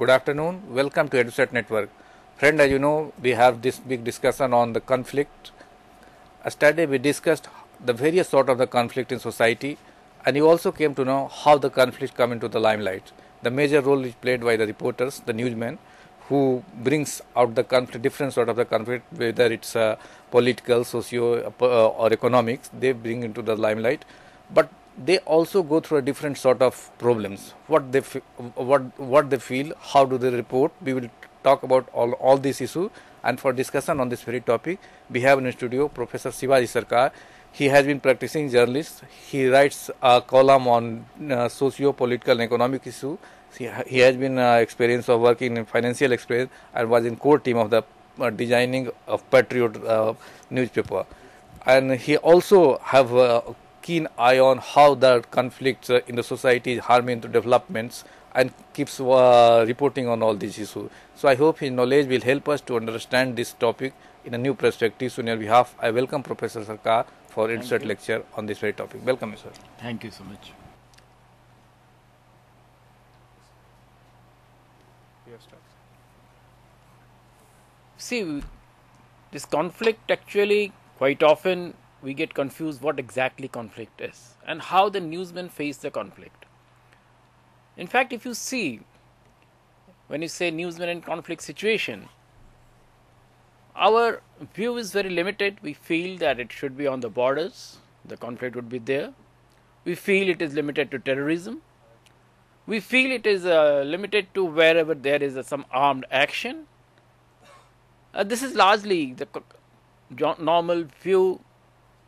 Good afternoon. Welcome to EduSet Network. Friend, as you know, we have this big discussion on the conflict. Yesterday we discussed the various sort of the conflict in society, and you also came to know how the conflict come into the limelight. The major role is played by the reporters, the newsmen, who brings out the conflict, different sort of the conflict, whether it's political, socio, or economics. They bring into the limelight, but they also go through a different sort of problems. What they feel, how do they report. We will talk about all these issues, and for discussion on this very topic, we have in the studio Professor Shivaji Sarkar. He has been practicing journalist. He writes a column on socio-political and economic issues. He has been experience of working in financial experience and was in core team of the designing of Patriot newspaper. And he also have a keen eye on how the conflicts in the society is harming to developments, and keeps reporting on all these issues. So I hope his knowledge will help us to understand this topic in a new perspective. So on your behalf, I welcome Professor Sarkar for EduSet lecture on this very topic. Welcome, sir. Thank you so much. See, this conflict actually, quite often we get confused what exactly conflict is and how the newsmen face the conflict. In fact, if you see, when you say newsmen in conflict situation, our view is very limited. We feel that it should be on the borders, the conflict would be there. We feel it is limited to terrorism. We feel it is limited to wherever there is some armed action. This is largely the normal view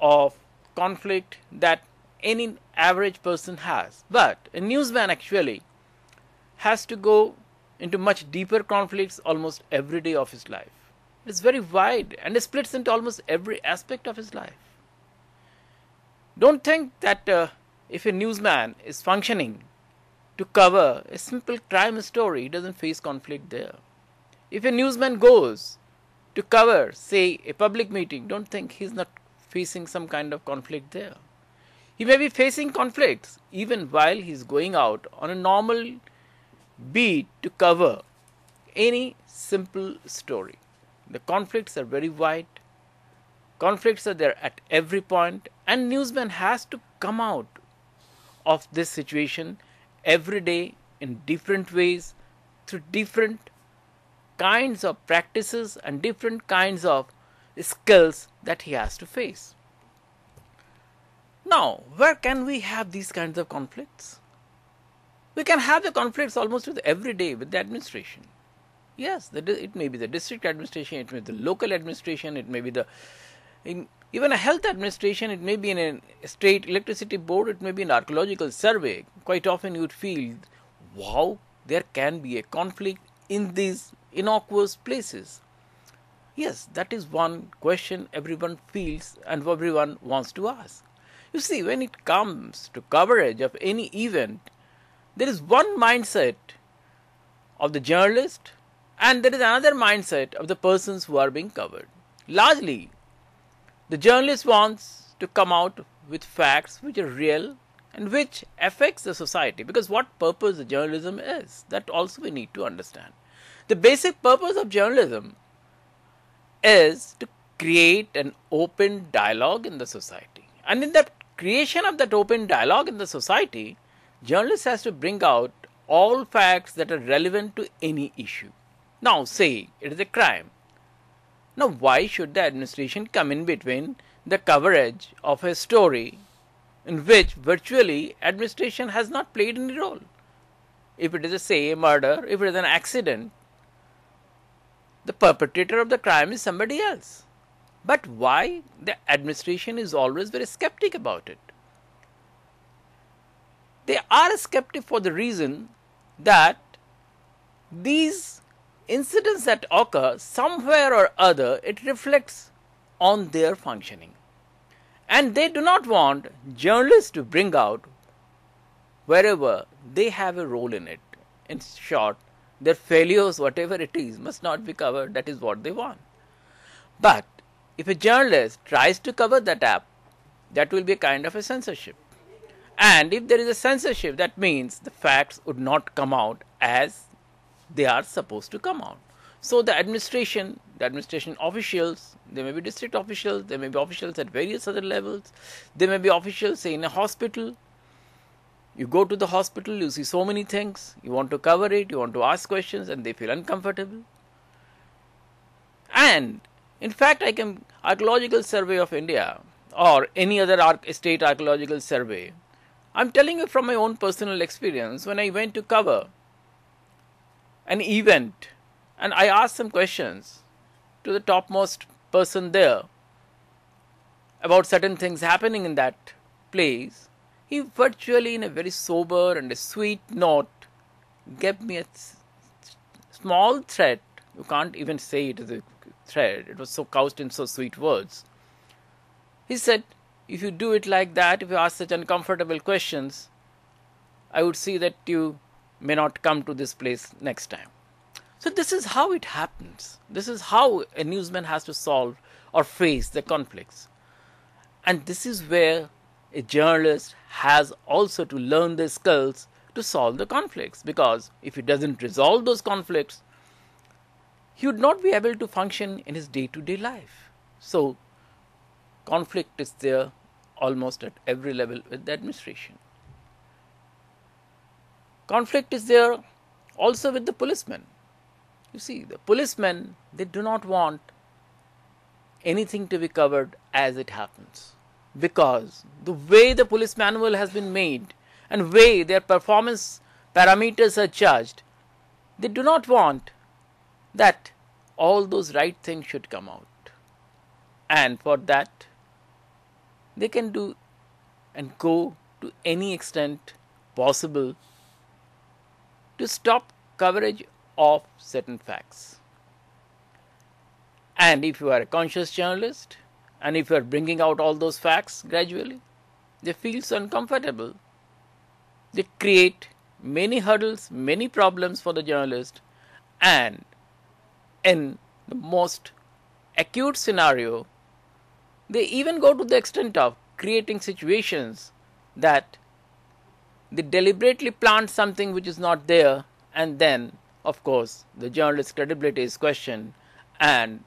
of conflict that any average person has. But a newsman actually has to go into much deeper conflicts almost every day of his life. It's very wide and it splits into almost every aspect of his life. Don't think that if a newsman is functioning to cover a simple crime story, he doesn't face conflict there. If a newsman goes to cover, say, a public meeting, don't think he's not facing some kind of conflict there. He may be facing conflicts even while he's going out on a normal beat to cover any simple story. The conflicts are very wide. Conflicts are there at every point, and newsman has to come out of this situation every day in different ways through different kinds of practices and different kinds of skills that he has to face. Now, where can we have these kinds of conflicts? We can have the conflicts almost with every day with the administration. Yes, it may be the district administration, it may be the local administration, it may be even a health administration, it may be in a state electricity board, it may be an archaeological survey. Quite often you would feel, wow, there can be a conflict in these innocuous places. Yes, that is one question everyone feels and everyone wants to ask. You see, when it comes to coverage of any event, there is one mindset of the journalist and there is another mindset of the persons who are being covered. Largely, the journalist wants to come out with facts which are real and which affects the society, because what purpose the journalism is, that also we need to understand. The basic purpose of journalism is to create an open dialogue in the society. And in the creation of that open dialogue in the society, journalist has to bring out all facts that are relevant to any issue. Now, say it is a crime. Now, why should the administration come in between the coverage of a story in which virtually administration has not played any role? If it is a murder, if it is an accident, the perpetrator of the crime is somebody else. But why the administration is always very skeptic about it? They are skeptic for the reason that these incidents that occur somewhere or other, it reflects on their functioning. And they do not want journalists to bring out wherever they have a role in it. In short, their failures, whatever it is, must not be covered. That is what they want. But if a journalist tries to cover that up, that will be a kind of a censorship. And if there is a censorship, that means the facts would not come out as they are supposed to come out. So the administration officials, they may be district officials, they may be officials at various other levels, they may be officials, say, in a hospital. You go to the hospital, you see so many things, you want to cover it, you want to ask questions, and they feel uncomfortable. And in fact, Archaeological Survey of India or any other state archaeological survey, I'm telling you from my own personal experience, when I went to cover an event and I asked some questions to the topmost person there about certain things happening in that place, he virtually, in a very sober and a sweet note, gave me a small threat. You can't even say it as a threat, it was so couched in so sweet words. He said, if you do it like that, if you ask such uncomfortable questions, I would see that you may not come to this place next time. So this is how it happens. This is how a newsman has to solve or face the conflicts. And this is where a journalist has also to learn the skills to solve the conflicts, because if he doesn't resolve those conflicts, he would not be able to function in his day-to-day life. So conflict is there almost at every level with the administration. Conflict is there also with the policemen. You see, the policemen, they do not want anything to be covered as it happens, because the way the police manual has been made and way their performance parameters are judged, they do not want that all those right things should come out. And for that, they can do and go to any extent possible to stop coverage of certain facts. And if you are a conscious journalist, and if you are bringing out all those facts gradually, they feel so uncomfortable. They create many hurdles, many problems for the journalist, and in the most acute scenario, they even go to the extent of creating situations that they deliberately plant something which is not there, and then, of course, the journalist's credibility is questioned, and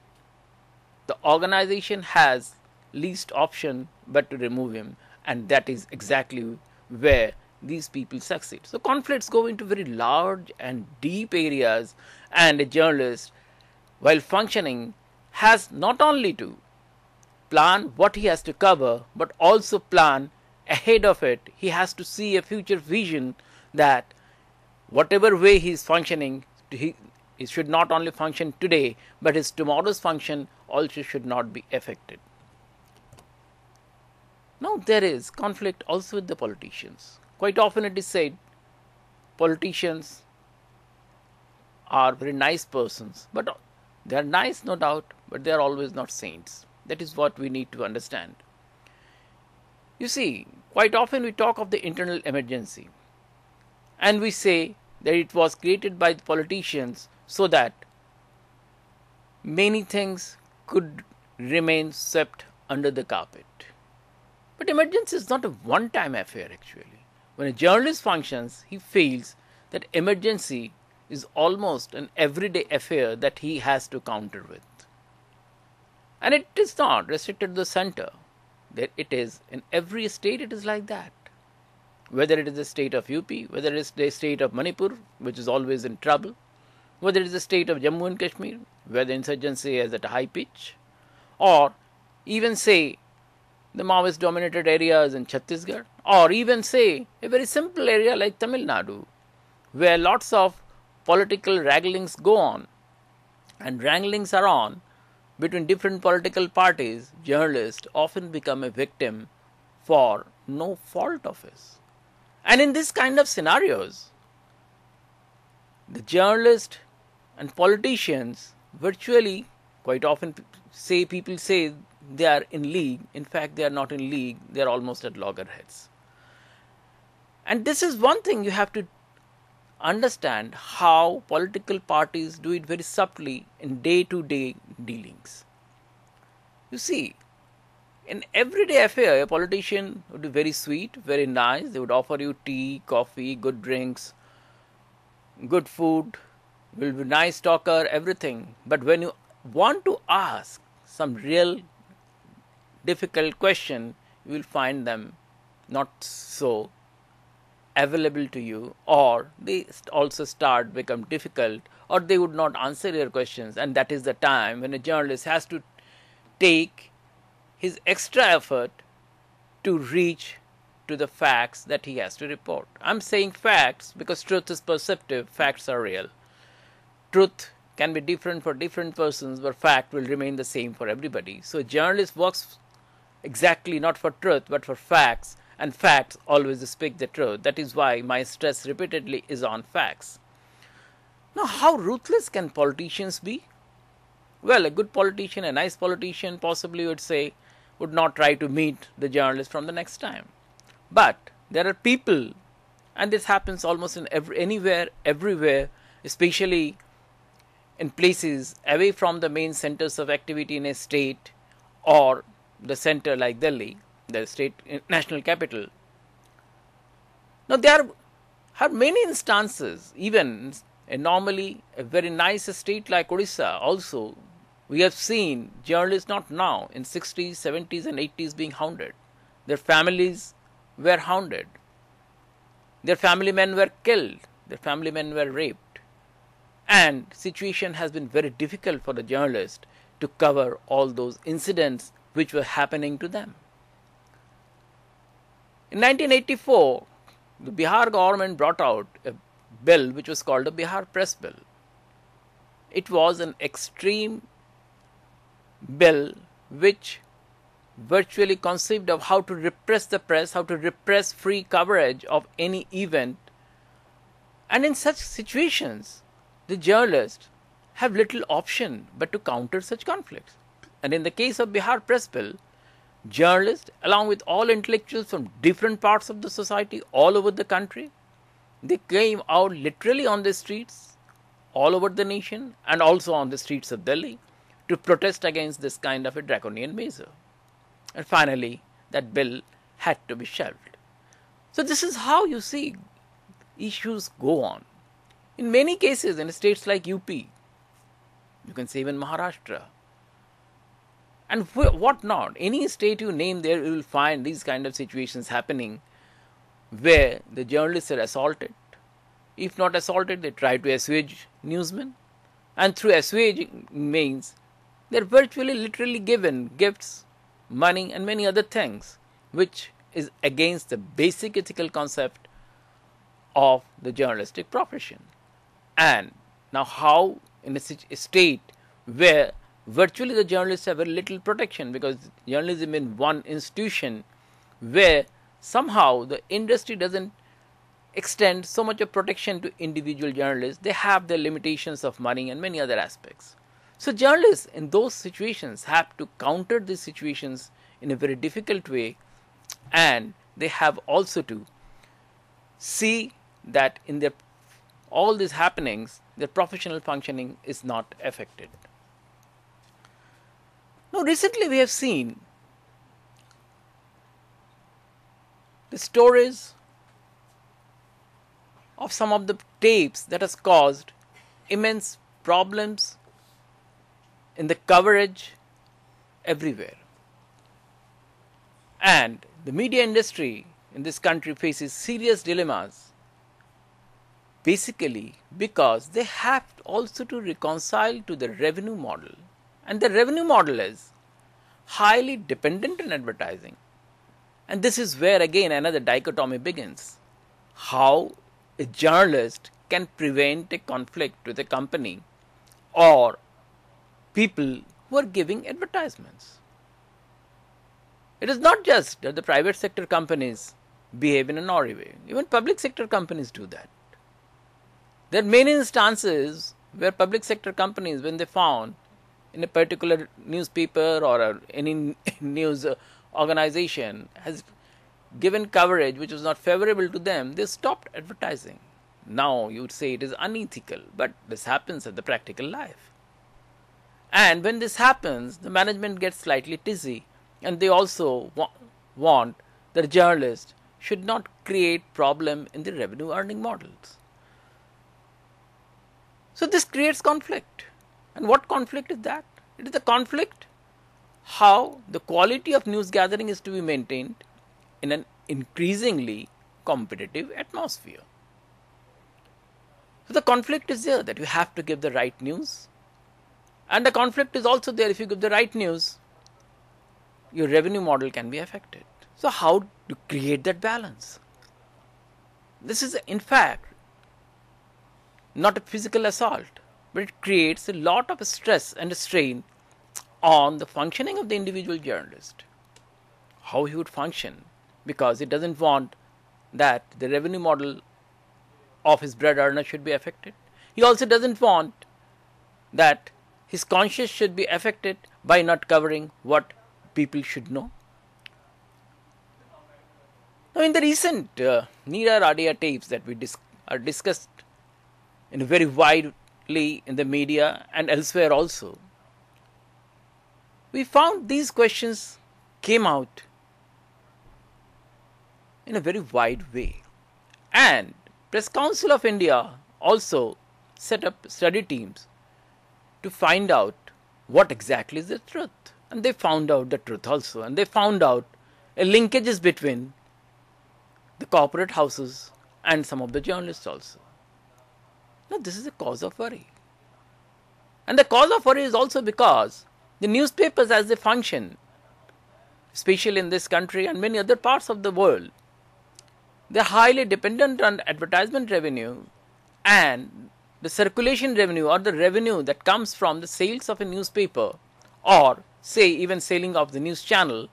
the organization has least option but to remove him, and that is exactly where these people succeed. So conflicts go into very large and deep areas, and a journalist, while functioning, has not only to plan what he has to cover, but also plan ahead of it. He has to see a future vision that whatever way he is functioning, he should not only function today, but his tomorrow's function also should not be affected. Now there is conflict also with the politicians. Quite often it is said politicians are very nice persons, but they are nice, no doubt, but they are always not saints. That is what we need to understand. You see, quite often we talk of the internal emergency, and we say that it was created by the politicians so that many things could remain swept under the carpet. But emergency is not a one-time affair actually. When a journalist functions, he feels that emergency is almost an everyday affair that he has to counter with. And it is not restricted to the center. It is in every state, it is like that. Whether it is the state of UP, whether it is the state of Manipur, which is always in trouble, whether it is the state of Jammu and Kashmir, where the insurgency is at a high pitch, or even say the Maoist dominated areas in Chhattisgarh, or even say a very simple area like Tamil Nadu, where lots of political wranglings go on, and wranglings are on between different political parties. Journalists often become a victim for no fault of his. And in this kind of scenarios, the journalists and politicians virtually, quite often people say they are in league. In fact, they are not in league, they are almost at loggerheads. And this is one thing you have to understand, how political parties do it very subtly in day-to-day dealings. You see, in everyday affair, a politician would be very sweet, very nice. They would offer you tea, coffee, good drinks, good food, will be nice talker, everything. But when you want to ask some real difficult question, you will find them not so available to you, or they also start become difficult, or they would not answer your questions. And that is the time when a journalist has to take his extra effort to reach to the facts that he has to report. I'm saying facts because truth is perceptive, facts are real. Truth can be different for different persons, but fact will remain the same for everybody. So a journalist works exactly not for truth but for facts, and facts always speak the truth. That is why my stress repeatedly is on facts. Now, how ruthless can politicians be? Well, a good politician, a nice politician, possibly would say, would not try to meet the journalist from the next time. But there are people, and this happens almost in anywhere, everywhere, especially in places away from the main centers of activity in a state or the center like Delhi, the state national capital. Now there are many instances, even normally a very nice state like Odisha also, we have seen journalists not now, in 60s, 70s and 80s being hounded. Their families were hounded. Their family men were killed. Their family men were raped. And situation has been very difficult for the journalist to cover all those incidents which were happening to them. In 1984, the Bihar government brought out a bill which was called the Bihar Press Bill. It was an extreme bill which virtually conceived of how to repress the press, how to repress free coverage of any event. And in such situations, the journalists have little option but to counter such conflicts. And in the case of Bihar Press Bill, journalists, along with all intellectuals from different parts of the society all over the country, they came out literally on the streets all over the nation and also on the streets of Delhi to protest against this kind of a draconian measure. And finally, that bill had to be shelved. So this is how you see issues go on. In many cases, in states like UP, you can say even Maharashtra, and what not, any state you name there, you will find these kind of situations happening where the journalists are assaulted. If not assaulted, they try to assuage newsmen. And through assuaging means, they are virtually literally given gifts, money and many other things, which is against the basic ethical concept of the journalistic profession. And now how in a state where virtually the journalists have very little protection, because journalism in one institution where somehow the industry doesn't extend so much of protection to individual journalists, they have their limitations of money and many other aspects. So journalists in those situations have to counter these situations in a very difficult way, and they have also to see that in their all these happenings, their professional functioning is not affected. Now, recently we have seen the stories of some of the tapes that has caused immense problems in the coverage everywhere. And the media industry in this country faces serious dilemmas, basically because they have also to reconcile to the revenue model. And the revenue model is highly dependent on advertising. And this is where again another dichotomy begins. How a journalist can prevent a conflict with a company or people who are giving advertisements. It is not just that the private sector companies behave in an awry way. Even public sector companies do that. There are many instances where public sector companies, when they found in a particular newspaper or any news organization has given coverage which was not favorable to them, they stopped advertising. Now you would say it is unethical, but this happens in the practical life. And when this happens, the management gets slightly dizzy, and they also want that journalists should not create problem in the revenue earning models. So this creates conflict. And what conflict is that? It is the conflict how the quality of news gathering is to be maintained in an increasingly competitive atmosphere. So the conflict is there that you have to give the right news, and the conflict is also there if you give the right news, your revenue model can be affected. So how to create that balance? This is in fact not a physical assault, but it creates a lot of stress and strain on the functioning of the individual journalist. How he would function, because he doesn't want that the revenue model of his bread earner should be affected. He also doesn't want that his conscience should be affected by not covering what people should know. Now, in the recent Neera Radia tapes that we are discussed in very widely in the media and elsewhere also, we found these questions came out in a very wide way. And Press Council of India also set up study teams to find out what exactly is the truth. And they found out the truth also. And they found out linkages between the corporate houses and some of the journalists also. Now this is a cause of worry. And the cause of worry is also because the newspapers as they function, especially in this country and many other parts of the world, they are highly dependent on advertisement revenue, and the circulation revenue or the revenue that comes from the sales of a newspaper, or say even selling of the news channel,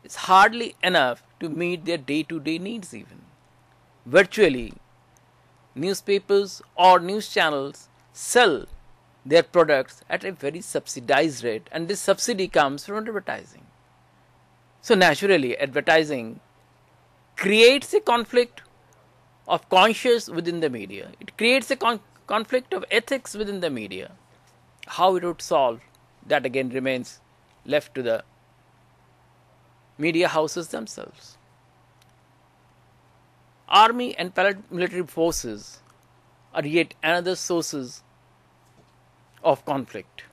is hardly enough to meet their day-to-day needs even. Virtually, newspapers or news channels sell their products at a very subsidized rate, and this subsidy comes from advertising. So naturally, advertising creates a conflict of conscience within the media. It creates a conflict of ethics within the media. How it would solve, that again remains left to the media houses themselves. Army and paramilitary forces are yet another sources of conflict.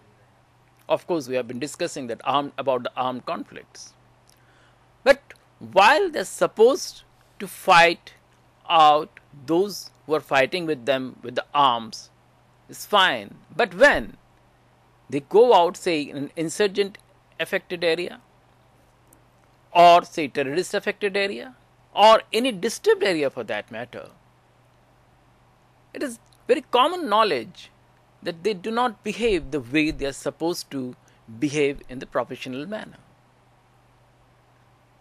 Of course, we have been discussing that about the armed conflicts. But while they're supposed to fight out those who are fighting with them with the arms, is fine. But when they go out, say, in an insurgent affected area, or say terrorist affected area, or any disturbed area for that matter, it is very common knowledge that they do not behave the way they are supposed to behave in the professional manner.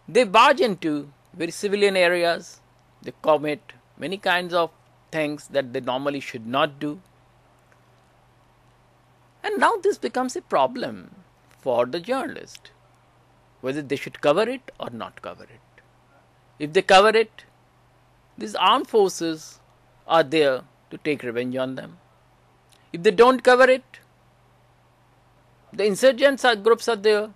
They barge into very civilian areas, they commit many kinds of things that they normally should not do. And now this becomes a problem for the journalist, whether they should cover it or not cover it. If they cover it, these armed forces are there to take revenge on them. If they don't cover it, the insurgents groups are there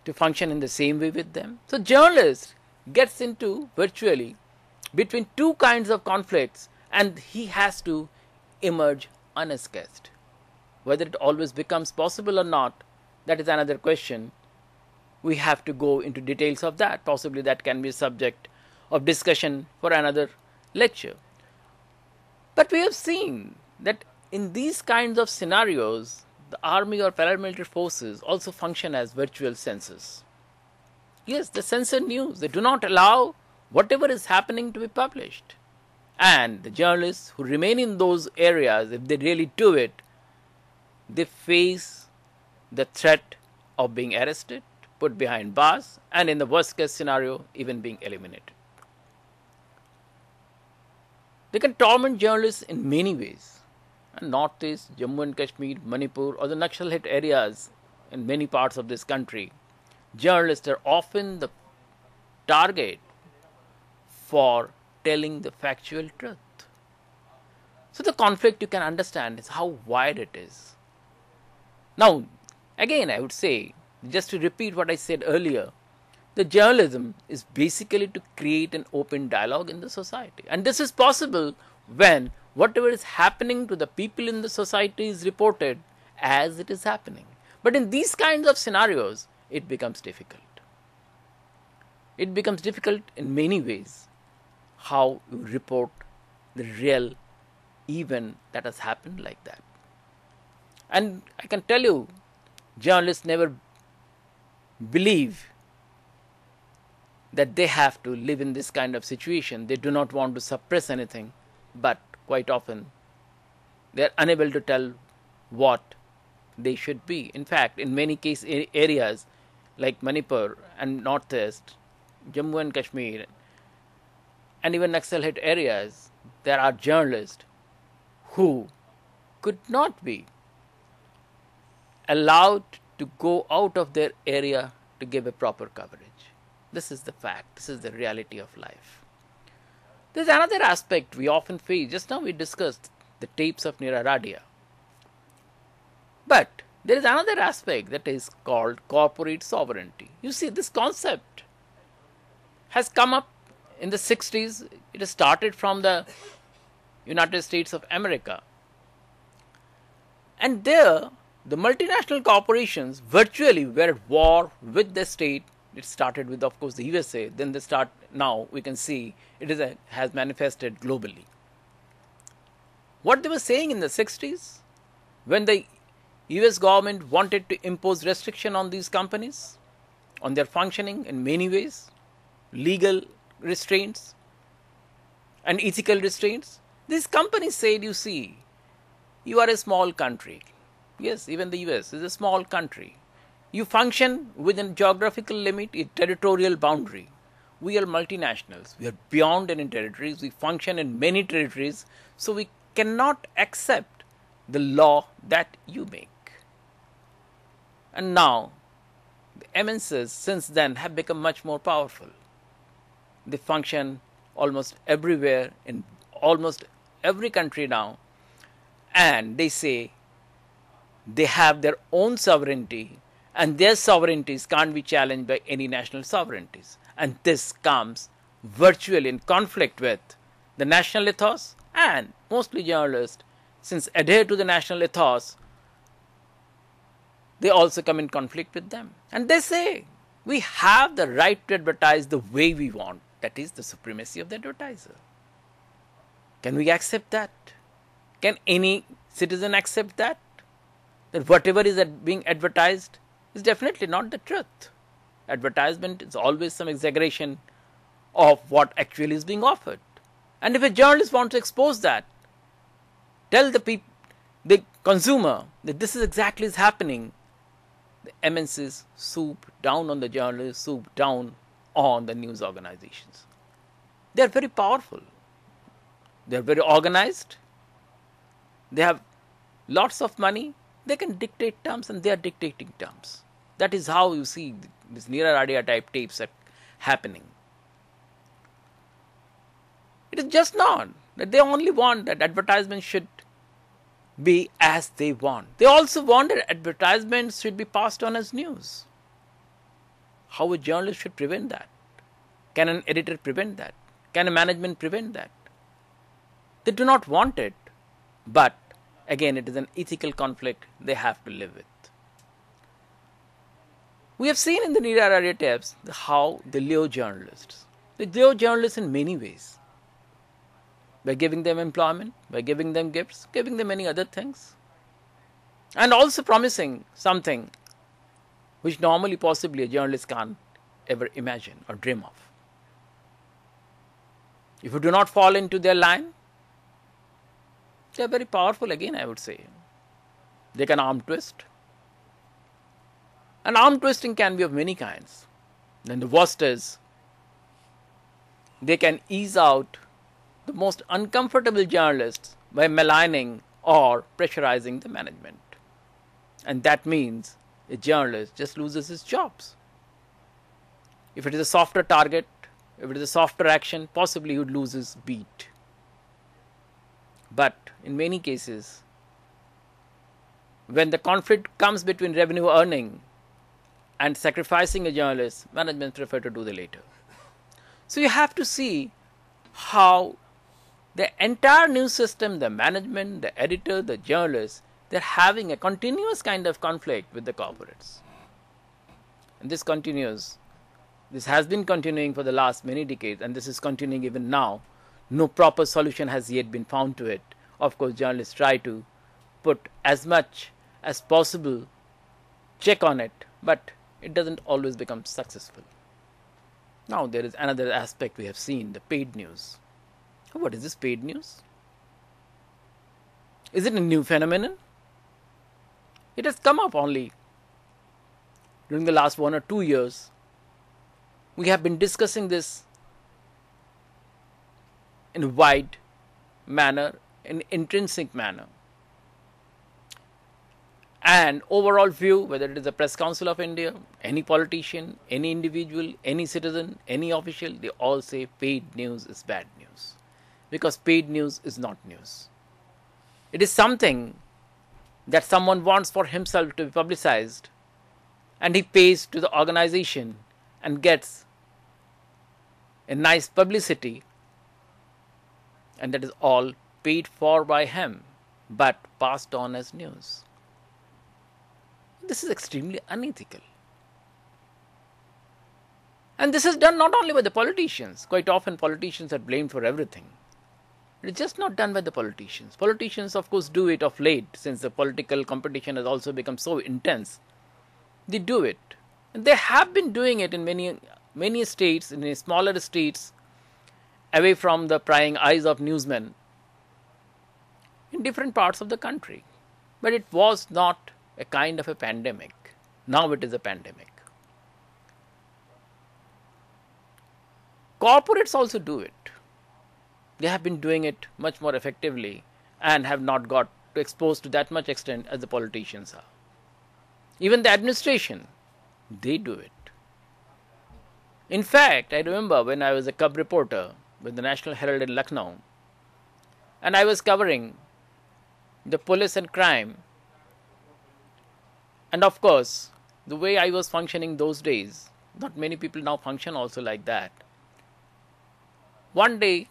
to function in the same way with them. So journalist gets into virtually between two kinds of conflicts, and he has to emerge unscathed. Whether it always becomes possible or not, that is another question. We have to go into details of that. Possibly that can be a subject of discussion for another lecture. But we have seen that in these kinds of scenarios, the army or paramilitary forces also function as virtual censors. Yes, they censor news. They do not allow whatever is happening to be published. And the journalists who remain in those areas, if they really do it, they face the threat of being arrested, put behind bars, and in the worst case scenario, even being eliminated. They can torment journalists in many ways. And Northeast, Jammu and Kashmir, Manipur, or the Naxal hit areas in many parts of this country, journalists are often the target for telling the factual truth. So the conflict, you can understand, is how wide it is. Now, again, I would say, just to repeat what I said earlier, the journalism is basically to create an open dialogue in the society. And this is possible when whatever is happening to the people in the society is reported as it is happening. But in these kinds of scenarios, it becomes difficult. It becomes difficult in many ways how you report the real event that has happened like that. And I can tell you, journalists never believe that they have to live in this kind of situation. They do not want to suppress anything, but quite often they are unable to tell what they should be. In fact, in many areas like Manipur and Northeast, Jammu and Kashmir, and even Naxal-hit areas, there are journalists who could not be allowed to go out of their area to give a proper coverage. This is the fact. This is the reality of life. There's another aspect we often face. Just now we discussed the tapes of Neera Radia. But there is another aspect that is called corporate sovereignty. You see, this concept has come up in the 60s. It has started from the United States of America. And there, the multinational corporations virtually were at war with the state. It started with, of course, the USA. Then now we can see it has manifested globally. What they were saying in the 60s, when the US government wanted to impose restriction on these companies, on their functioning in many ways, legal restraints and ethical restraints, these companies said, you see, you are a small country. Yes, even the US is a small country. You function within geographical limit, a territorial boundary. We are multinationals. We are beyond any territories. We function in many territories. So we cannot accept the law that you make. And now, the MNCs since then have become much more powerful. They function almost everywhere, in almost every country now. And they say they have their own sovereignty, and their sovereignties can't be challenged by any national sovereignties. And this comes virtually in conflict with the national ethos, and mostly journalists, since adhere to the national ethos, they also come in conflict with them. And they say, we have the right to advertise the way we want. That is the supremacy of the advertiser. Can we accept that? Can any citizen accept that? That whatever is being advertised is definitely not the truth. Advertisement is always some exaggeration of what actually is being offered. And if a journalist wants to expose that, tell the consumer that this is exactly is happening, the MNCs swoop down on the journalists, swoop down on the news organizations. They are very powerful. They are very organized. They have lots of money. They can dictate terms, and they are dictating terms. That is how you see these Neera Radia type tapes are happening. It is just not that they only want that advertisements should be as they want. They also want that advertisements should be passed on as news. How a journalist should prevent that? Can an editor prevent that? Can a management prevent that? They do not want it, but again, it is an ethical conflict they have to live with. We have seen in the Neera Radia tapes how they lure journalists. They lure journalists in many ways. By giving them employment, by giving them gifts, giving them many other things. And also promising something which normally possibly a journalist can't ever imagine or dream of. If you do not fall into their line, they are very powerful again, I would say. They can arm twist. And arm twisting can be of many kinds. Then the worst is, they can ease out the most uncomfortable journalists by maligning or pressurizing the management. And that means a journalist just loses his jobs. If it is a softer target, if it is a softer action, possibly he would lose his beat. But in many cases, when the conflict comes between revenue earning and sacrificing a journalist, management prefer to do the latter. So you have to see how the entire news system, the management, the editor, the journalists, they're having a continuous kind of conflict with the corporates. And this continues. This has been continuing for the last many decades, and this is continuing even now. No proper solution has yet been found to it. Of course, journalists try to put as much as possible check on it, but it doesn't always become successful. Now there is another aspect we have seen, the paid news. What is this paid news? Is it a new phenomenon? It has come up only during the last 1 or 2 years. We have been discussing this in a wide manner, in intrinsic manner. And overall view, whether it is the Press Council of India, any politician, any individual, any citizen, any official, they all say paid news is bad news. Because paid news is not news. It is something that someone wants for himself to be publicized, and he pays to the organization and gets a nice publicity, and that is all paid for by him but passed on as news. This is extremely unethical. And this is done not only by the politicians. Quite often politicians are blamed for everything. It is just not done by the politicians. Politicians, of course, do it of late, since the political competition has also become so intense. They do it. And they have been doing it in many states, in smaller states, away from the prying eyes of newsmen, in different parts of the country. But it was not a kind of a pandemic. Now it is a pandemic. Corporates also do it. They have been doing it much more effectively and have not got exposed to that much extent as the politicians are. Even the administration, they do it. In fact, I remember when I was a cub reporter with the National Herald in Lucknow, and I was covering the police and crime. And of course, the way I was functioning those days, not many people now function also like that. One day,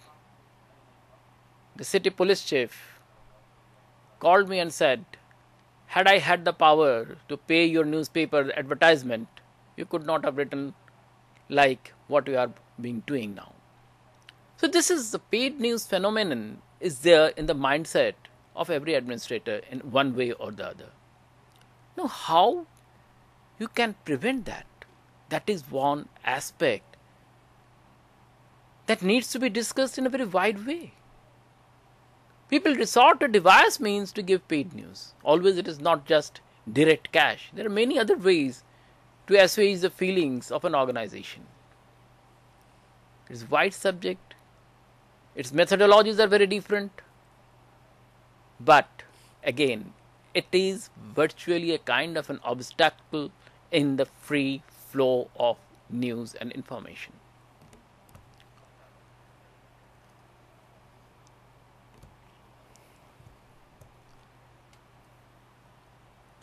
the city police chief called me and said, had I had the power to pay your newspaper advertisement, you could not have written like what you are being doing now. So this is the paid news phenomenon is there in the mindset of every administrator in one way or the other. Now, how you can prevent that? That is one aspect that needs to be discussed in a very wide way. People resort to device means to give paid news. Always it is not just direct cash. There are many other ways to assuage the feelings of an organization. It is a wide subject. Its methodologies are very different. But again, it is virtually a kind of an obstacle in the free flow of news and information.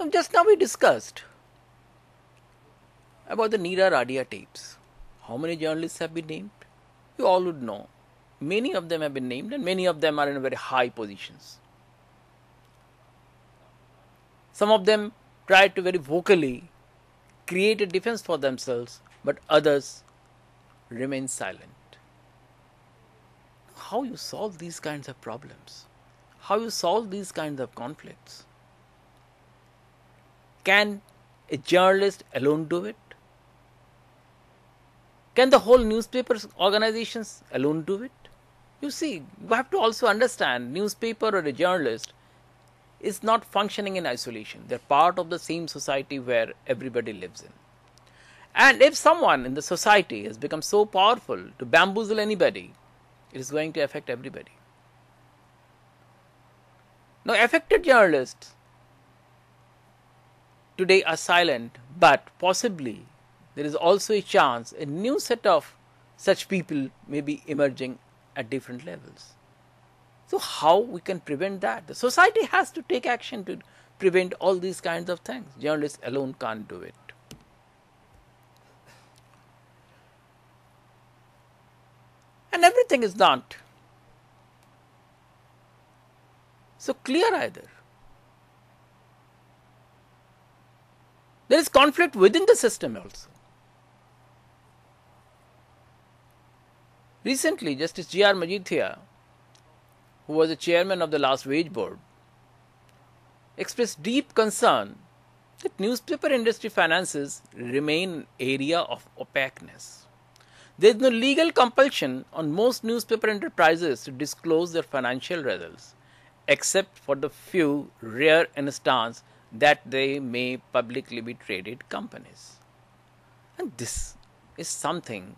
Just now we discussed about the Neera Radia tapes. How many journalists have been named? You all would know. Many of them have been named, and many of them are in very high positions. Some of them tried to very vocally create a defense for themselves, but others remain silent. How you solve these kinds of problems? How you solve these kinds of conflicts? Can a journalist alone do it? Can the whole newspaper organizations alone do it? You see, you have to also understand newspaper or a journalist is not functioning in isolation. They're part of the same society where everybody lives in. And if someone in the society has become so powerful to bamboozle anybody, it is going to affect everybody. Now, affected journalists today are silent, but possibly there is also a chance a new set of such people may be emerging at different levels. So how we can prevent that? The society has to take action to prevent all these kinds of things. Journalists alone can't do it. And everything is not so clear either. There is conflict within the system also. Recently, Justice G.R. Majithia, who was the chairman of the last wage board, expressed deep concern that newspaper industry finances remain an area of opaqueness. There is no legal compulsion on most newspaper enterprises to disclose their financial results, except for the few rare instances that they may publicly be traded companies. And this is something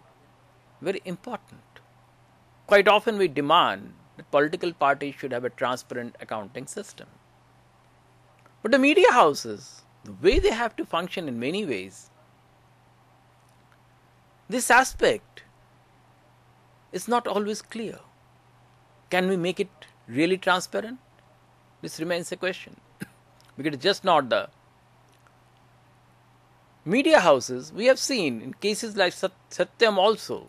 very important. Quite often we demand that political parties should have a transparent accounting system. But the media houses, the way they have to function in many ways, this aspect is not always clear. Can we make it really transparent? This remains a question. Because it's just not the media houses. We have seen in cases like Satyam also,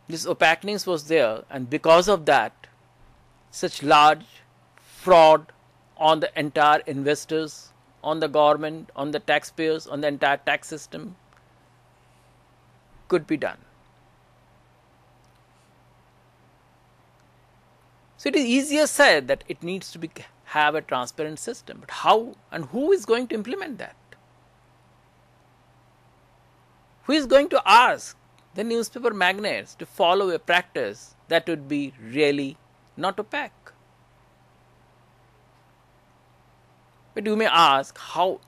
this opaqueness was there, and because of that, such large fraud on the entire investors, on the government, on the taxpayers, on the entire tax system could be done. So it is easier said that it needs to have a transparent system, but how and who is going to implement that? Who is going to ask the newspaper magnates to follow a practice that would be really not opaque? But you may ask, how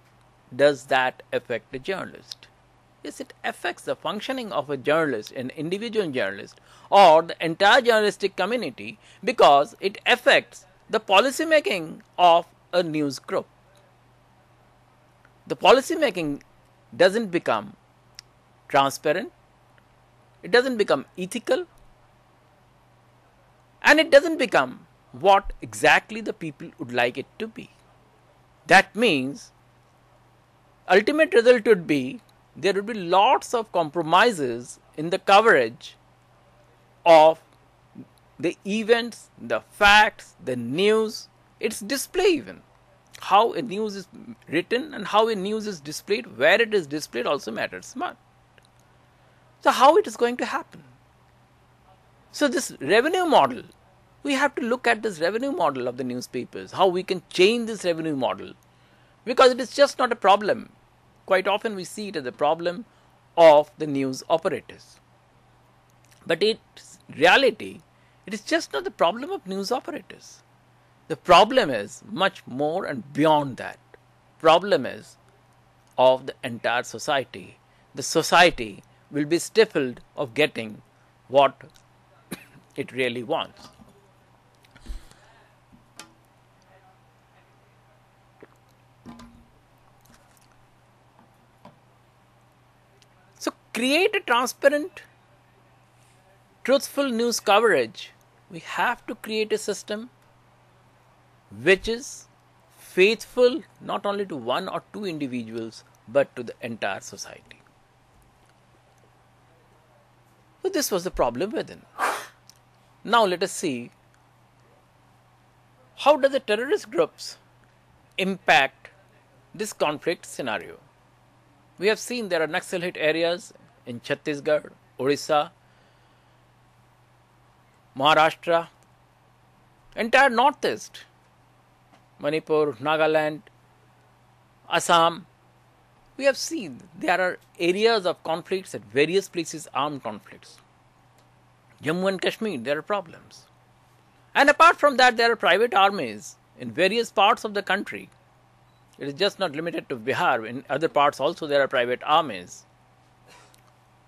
does that affect the journalist? Yes, it affects the functioning of a journalist, an individual journalist, or the entire journalistic community, because it affects the policy making of a news group. The policy making doesn't become transparent, it doesn't become ethical, and it doesn't become what exactly the people would like it to be. That means ultimate result would be there would be lots of compromises in the coverage of the events, the facts, the news, its display even. How a news is written and how a news is displayed, where it is displayed also matters much. So how it is going to happen? So this revenue model, we have to look at this revenue model of the newspapers, how we can change this revenue model, because it is just not a problem. Quite often we see it as a problem of the news operators. But in reality, it is just not the problem of news operators. The problem is much more and beyond that. Problem is of the entire society. The society will be stifled of getting what it really wants. So create a transparent, truthful news coverage. We have to create a system which is faithful not only to one or two individuals but to the entire society. So this was the problem within. Now let us see how does the terrorist groups impact this conflict scenario. We have seen there are Naxal hit areas in Chhattisgarh, Odisha, Maharashtra, entire northeast, Manipur, Nagaland, Assam. We have seen there are areas of conflicts at various places, armed conflicts. Jammu and Kashmir, there are problems. And apart from that, there are private armies in various parts of the country. It is just not limited to Bihar. In other parts also there are private armies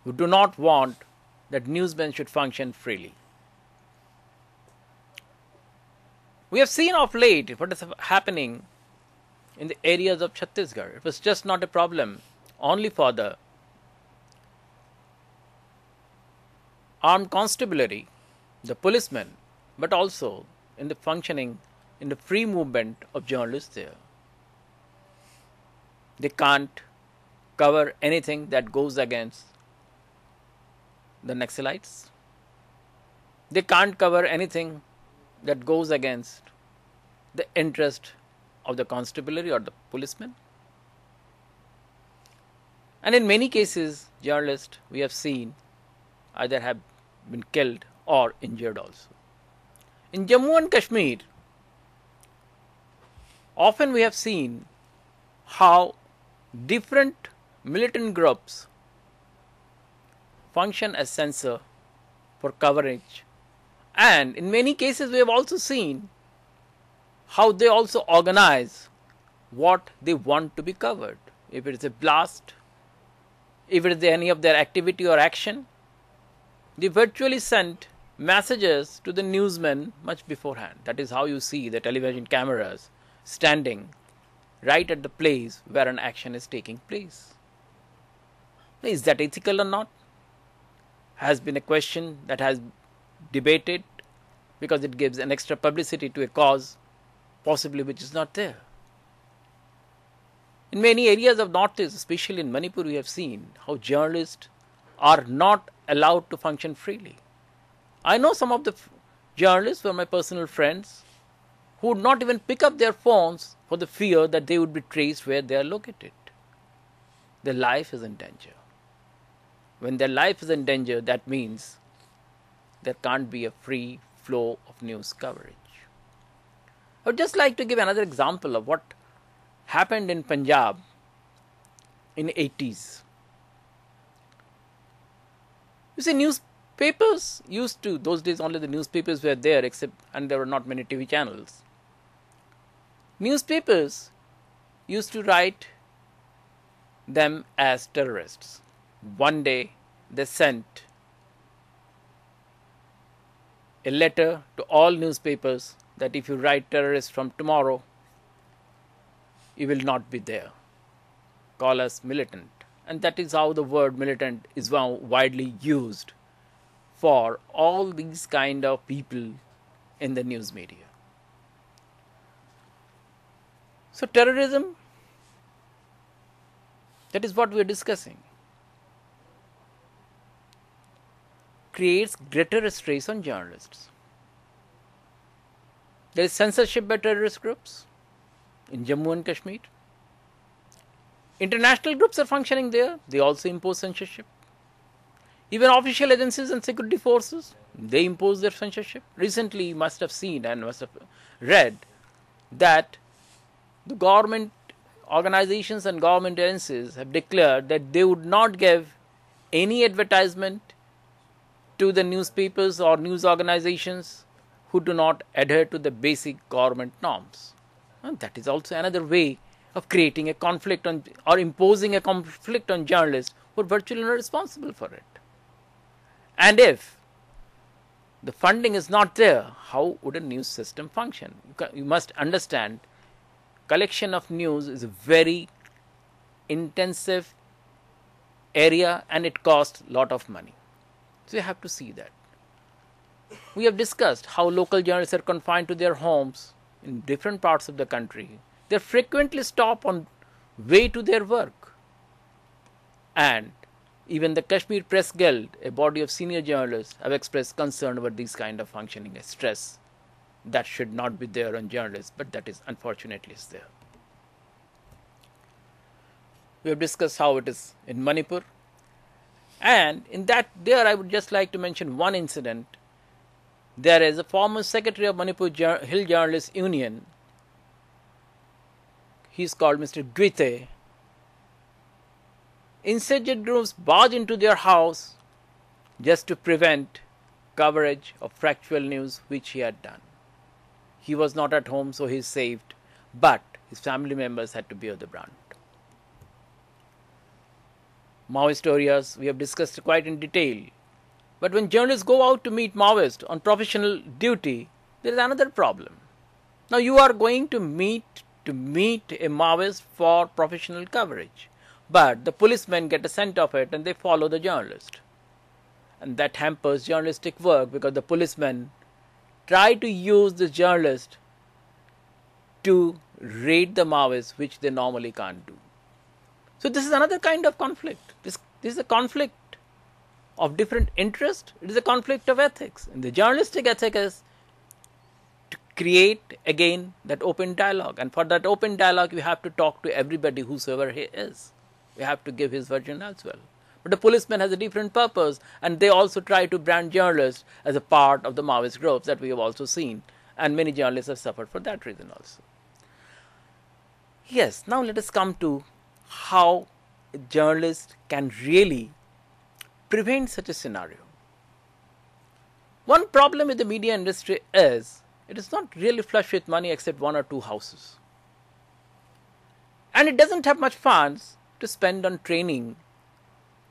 who do not want that newsmen should function freely. We have seen of late what is happening in the areas of Chhattisgarh. It was just not a problem only for the armed constabulary, the policemen, but also in the functioning, in the free movement of journalists there. They can't cover anything that goes against the Naxalites. They can't cover anything that goes against the interest of the constabulary or the policeman. And in many cases, journalists we have seen either have been killed or injured also. In Jammu and Kashmir, often we have seen how different militant groups function as censor for coverage, and in many cases we have also seen how they also organize what they want to be covered. If it is a blast, if it is any of their activity or action, they virtually send messages to the newsmen much beforehand. That is how you see the television cameras standing right at the place where an action is taking place. Is that ethical or not? Has been a question that has debated, because it gives an extra publicity to a cause possibly which is not there. In many areas of Northeast, especially in Manipur, we have seen how journalists are not allowed to function freely. I know some of the journalists who are my personal friends who would not even pick up their phones for the fear that they would be traced where they are located. Their life is in danger. When their life is in danger, that means there can't be a free flow of news coverage. I would just like to give another example of what happened in Punjab in the 80s. You see, newspapers used to, those days only the newspapers were there, and there were not many TV channels. Newspapers used to write them as terrorists. One day they sent a letter to all newspapers that if you write terrorists from tomorrow, you will not be there. Call us militant. And that is how the word militant is now widely used for all these kind of people in the news media. So terrorism, that is what we are discussing, creates greater stress on journalists. There is censorship by terrorist groups in Jammu and Kashmir. International groups are functioning there. They also impose censorship. Even official agencies and security forces, they impose their censorship. Recently, you must have seen and must have read that the government organizations and government agencies have declared that they would not give any advertisement to the newspapers or news organizations who do not adhere to the basic government norms. And that is also another way of creating a conflict on, or imposing a conflict on journalists who are virtually not responsible for it. And if the funding is not there, how would a news system function? You must understand, collection of news is a very intensive area and it costs a lot of money. So you have to see that. We have discussed how local journalists are confined to their homes in different parts of the country. They frequently stop on way to their work. And even the Kashmir Press Guild, a body of senior journalists, have expressed concern over these kind of functioning as stress that should not be there on journalists, but that is unfortunately is there. We have discussed how it is in Manipur. And in that, there I would just like to mention one incident. There is a former secretary of Manipur Hill Journalists Union. He is called Mr. Gwite. Insurgent groups barged into their house just to prevent coverage of factual news which he had done. He was not at home, so he is saved, but his family members had to bear the brunt. Maoist areas we have discussed quite in detail. But when journalists go out to meet Maoists on professional duty, there is another problem. Now you are going to meet a Maoist for professional coverage, but the policemen get a scent of it and they follow the journalist. And that hampers journalistic work because the policemen try to use the journalist to raid the Maoists, which they normally can't do. So this is another kind of conflict. This is a conflict of different interest. It is a conflict of ethics. And the journalistic ethic is create again that open dialogue. And for that open dialogue, you have to talk to everybody, whosoever he is. You have to give his version as well. But the policeman has a different purpose, and they also try to brand journalists as a part of the Maoist groups that we have also seen. And many journalists have suffered for that reason also. Yes, now let us come to how a journalist can really prevent such a scenario. One problem with the media industry is it is not really flush with money except one or two houses. And it doesn't have much funds to spend on training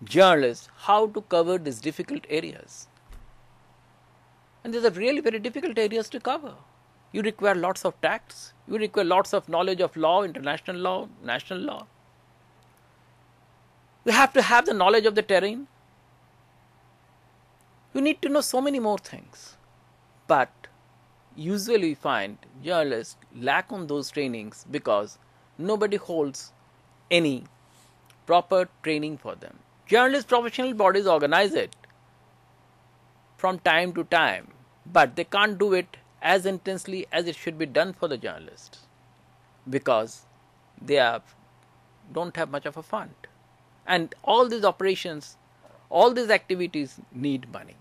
journalists how to cover these difficult areas. And these are really very difficult areas to cover. You require lots of tax, you require lots of knowledge of law, international law, national law. You have to have the knowledge of the terrain. You need to know so many more things. But usually we find journalists lack on those trainings because nobody holds any proper training for them. Journalist professional bodies organize it from time to time, but they can't do it as intensely as it should be done for the journalists because they don't have much of a fund. And all these operations, all these activities need money.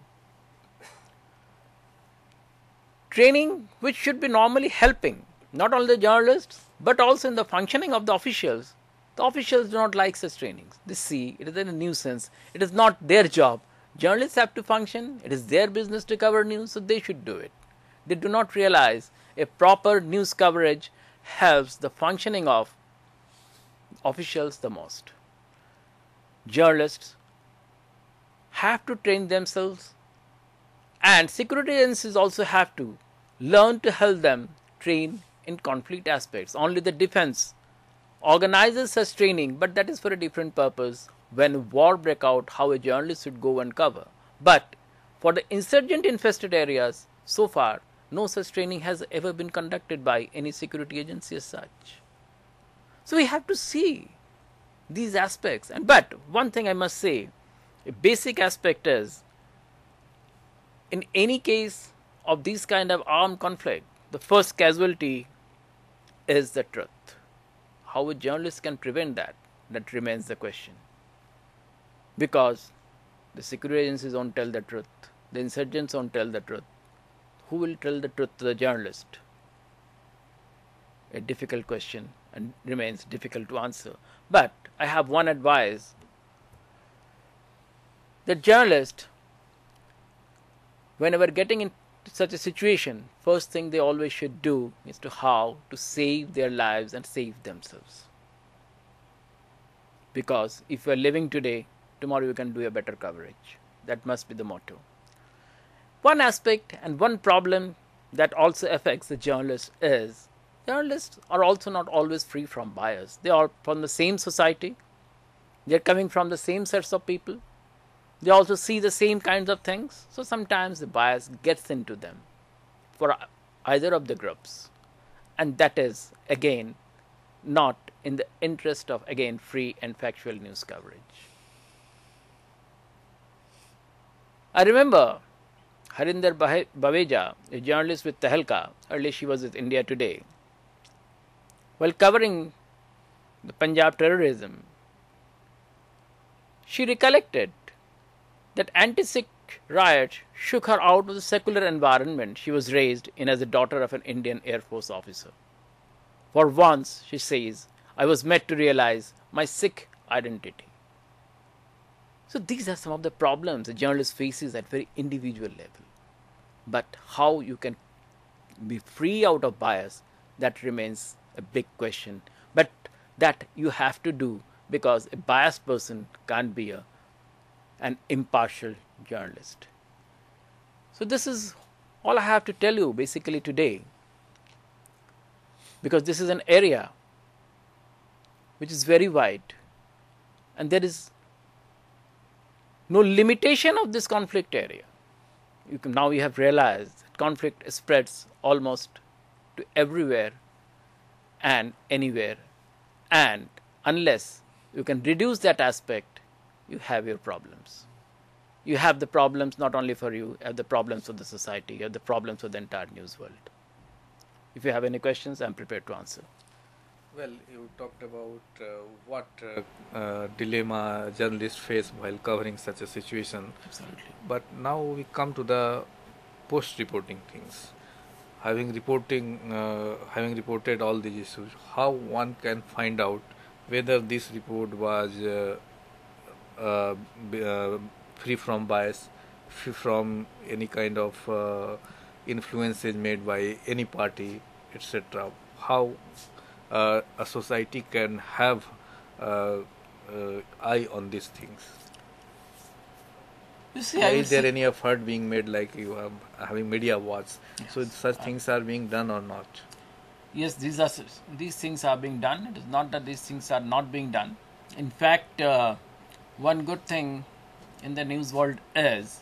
Training which should be normally helping not only the journalists but also in the functioning of the officials. The officials do not like such trainings. They see it is a nuisance. It is not their job. Journalists have to function. It is their business to cover news, so they should do it. They do not realize a proper news coverage helps the functioning of officials the most. Journalists have to train themselves, and security agencies also have to learn to help them train in conflict aspects. Only the defense organizes such training, but that is for a different purpose. When war breaks out, how a journalist should go and cover. But for the insurgent infested areas, so far, no such training has ever been conducted by any security agency as such. So we have to see these aspects. But one thing I must say, a basic aspect is, in any case of this kind of armed conflict, the first casualty is the truth. How a journalist can prevent that remains the question. Because the security agencies don't tell the truth, the insurgents don't tell the truth. Who will tell the truth to the journalist? A difficult question and remains difficult to answer. But I have one advice. The journalist, whenever getting into such a situation, first thing they always should do is to how to save their lives and save themselves. Because if you are living today, tomorrow you can do a better coverage. That must be the motto. One aspect and one problem that also affects the journalist is journalists are also not always free from bias. They are from the same society. They are coming from the same sets of people. They also see the same kinds of things. So sometimes the bias gets into them for either of the groups. And that is, again, not in the interest of, again, free and factual news coverage. I remember Harinder Baweja, a journalist with Tehelka, earlier she was with India Today, while covering the Punjab terrorism, she recollected that anti-Sikh riot shook her out of the secular environment she was raised in as a daughter of an Indian Air Force officer. For once, she says, I was made to realize my Sikh identity. So these are some of the problems a journalist faces at very individual level. But how you can be free out of bias, that remains a big question. But that you have to do, because a biased person can't be an impartial journalist. So this is all I have to tell you basically today, because this is an area which is very wide, and there is no limitation of this conflict area. Now you have realized that conflict spreads almost to everywhere and anywhere, and unless you can reduce that aspect, you have your problems. You have the problems not only for you, you have the problems for the society, you have the problems for the entire news world. If you have any questions, I'm prepared to answer. Well, you talked about what dilemma journalists face while covering such a situation. Absolutely. But now we come to the post-reporting things. Having reported all these issues, how one can find out whether this report was uh, free from bias, free from any kind of influences made by any party, etc. How a society can have uh, eye on these things. You see, I would Is there say, any effort being made, like you are having media awards? So yes, such things are being done or not? yes, these things are being done. It is not that these things are not being done. In fact, one good thing in the news world is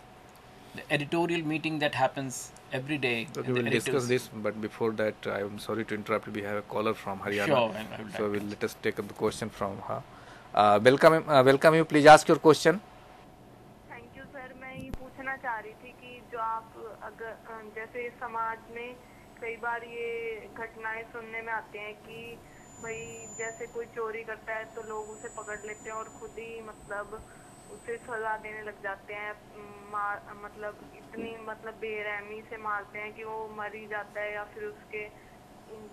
the editorial meeting that happens every day. Okay, in the we'll discuss editors. this, but before that, I am sorry to interrupt. We have a caller from Haryana, Sure, and I would so like we'll to. let us take up the question from her. Welcome you. Please ask your question. Thank you sir. मैं ये पूछना चाह रही थी कि जो आप अगर जैसे समाज में कई बार ये घटनाएं सुनने में आते हैं कि भाई जैसे कोई चोरी करता है तो लोग उसे पकड़ लेते हैं और खुद ही मतलब उसे सजा देने लग जाते हैं, मतलब इतनी मतलब बेरहमी से मारते हैं कि वो मर ही जाता है या फिर उसके